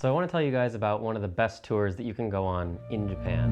So I want to tell you guys about one of the best tours that you can go on in Japan.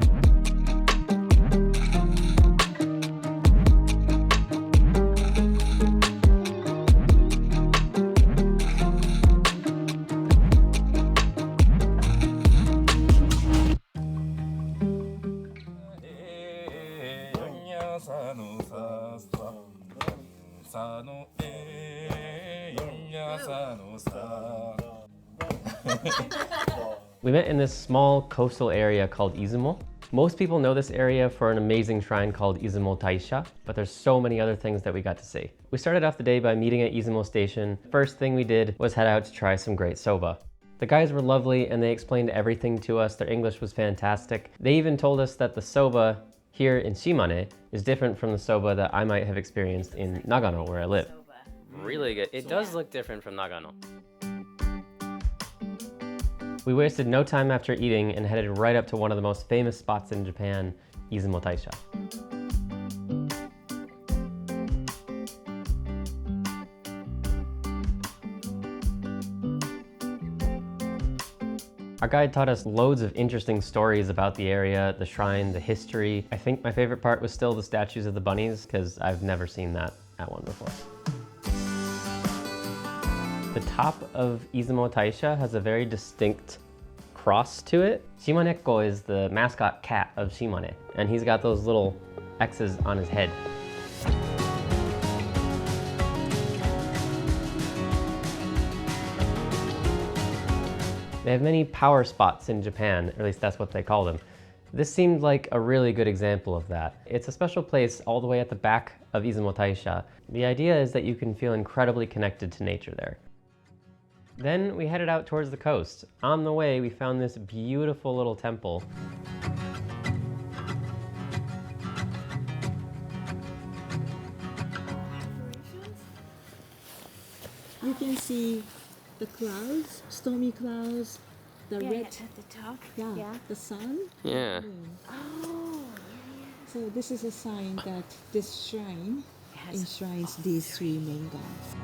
We met in this small coastal area called Izumo. Most people know this area for an amazing shrine called Izumo Taisha, but there's so many other things that we got to see. We started off the day by meeting at Izumo Station. First thing we did was head out to try some great soba. The guys were lovely and they explained everything to us. Their English was fantastic. They even told us that the soba here in Shimane is different from the soba that I might have experienced in Nagano, where I live. Really good. It does look different from Nagano. We wasted no time after eating and headed right up to one of the most famous spots in Japan, Izumo Taisha. Our guide taught us loads of interesting stories about the area, the shrine, the history. I think my favorite part was still the statues of the bunnies, because I've never seen that at one before. The top of Izumo Taisha has a very distinct cross to it. Shimaneko is the mascot cat of Shimane, and he's got those little X's on his head. They have many power spots in Japan, or at least that's what they call them. This seemed like a really good example of that. It's a special place all the way at the back of Izumo Taisha. The idea is that you can feel incredibly connected to nature there. Then we headed out towards the coast. On the way, we found this beautiful little temple. You can see the clouds, stormy clouds, the red at the top. yeah, the sun. Yeah. Oh, So this is a sign that this shrine enshrines these three main gods.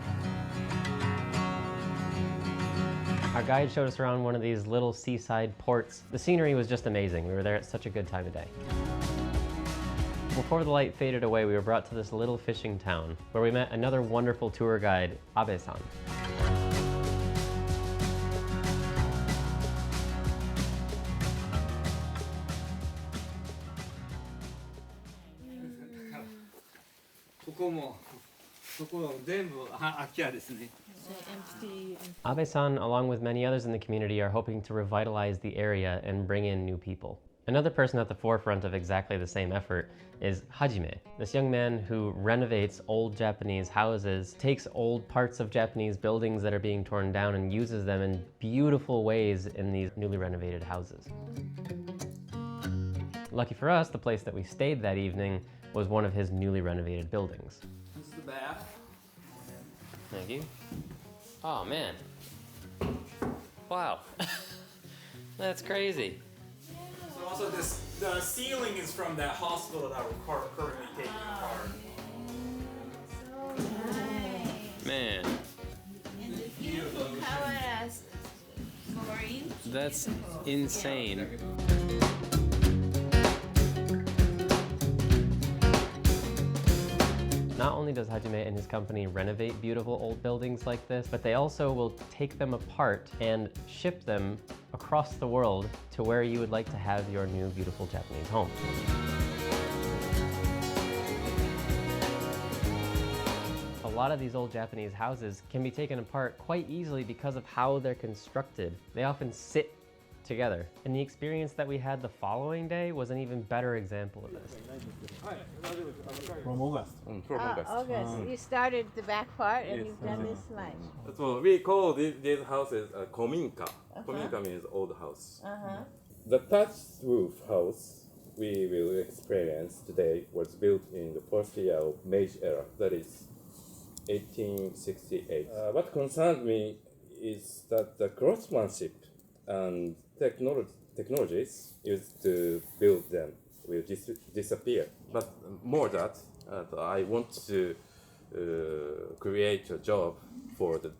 Our guide showed us around one of these little seaside ports. The scenery was just amazing. We were there at such a good time of day. Before the light faded away, we were brought to this little fishing town where we met another wonderful tour guide, Abe-san. Abe-san, along with many others in the community, are hoping to revitalize the area and bring in new people. Another person at the forefront of exactly the same effort is Hajime, this young man who renovates old Japanese houses, takes old parts of Japanese buildings that are being torn down and uses them in beautiful ways in these newly renovated houses. Lucky for us, the place that we stayed that evening was one of his newly renovated buildings. This is the bath. Thank you. Oh man. Wow. That's crazy. So also the ceiling is from that hospital that we're currently taking apart. so nice. Man, And the view from Kawara's flooring. that's Beautiful. insane. Not only does Hajime and his company renovate beautiful old buildings like this, but they also will take them apart and ship them across the world to where you would like to have your new beautiful Japanese home. A lot of these old Japanese houses can be taken apart quite easily because of how they're constructed. They often sit together. And the experience that we had the following day was an even better example of this. From August. From August. August. You started the back part and you've done this much. So we call these houses kominka. Kominka means old house. The thatched roof house we will experience today was built in the first year of Meiji era, that is 1868. What concerned me is that the craftsmanship and technologies used to build them will disappear. But more that, I want to create a job for the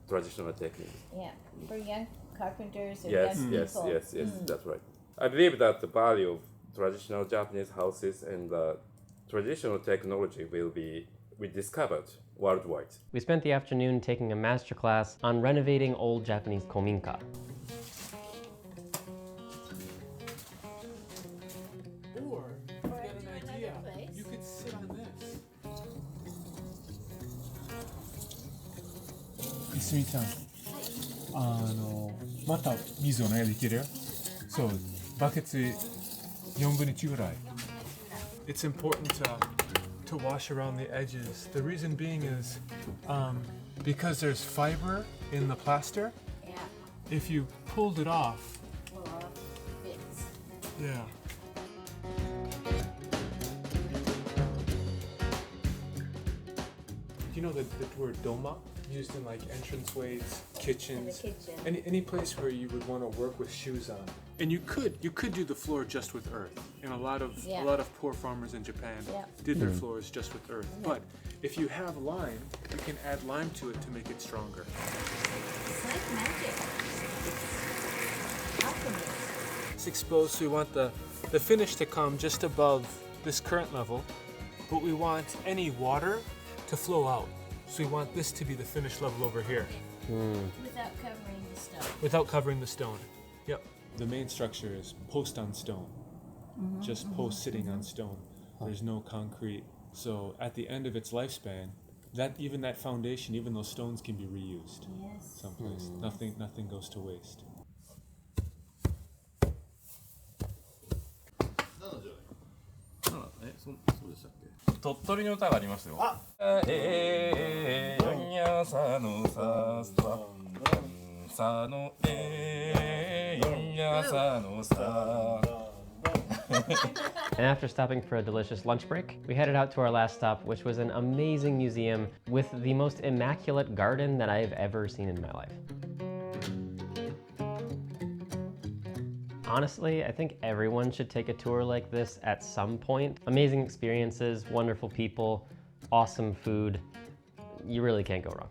traditional technique. Yeah, for young carpenters and Yes, young yes, people. yes, yes, that's right. I believe that the value of traditional Japanese houses and the traditional technology will be rediscovered worldwide. We spent the afternoon taking a masterclass on renovating old Japanese kominka. Or, if you got an to idea, another place. you could sit on this. Isumi-chan, また水をね、できるよ。そう、バケツ4分の1ぐらい。It's important to wash around the edges. The reason being is because there's fiber in the plaster. Yeah, If you pulled it off, pull off bits. yeah. You know the word doma used in like entranceways, kitchens, In the kitchen. any place where you would want to work with shoes on. And you could do the floor just with earth. And a lot of poor farmers in Japan did their floors just with earth. But if you have lime, you can add lime to it to make it stronger. It's like magic. It's alchemy. It's exposed, so we want the finish to come just above this current level, but we want any water to flow out. So we want this to be the finished level over here. Without covering the stone. Without covering the stone. Yep. The main structure is post on stone. Just post sitting on stone. There's no concrete. So at the end of its lifespan, even that foundation, even those stones can be reused Yes. someplace. Nothing goes to waste. そうでしたっけ？鳥取の歌がありますよ。よんやさのささのよんやさのさ。 And after stopping for a delicious lunch break, we headed out to our last stop, which was an amazing museum with the most immaculate garden that I've ever seen in my life. Honestly, I think everyone should take a tour like this at some point. Amazing experiences, wonderful people, awesome food. You really can't go wrong.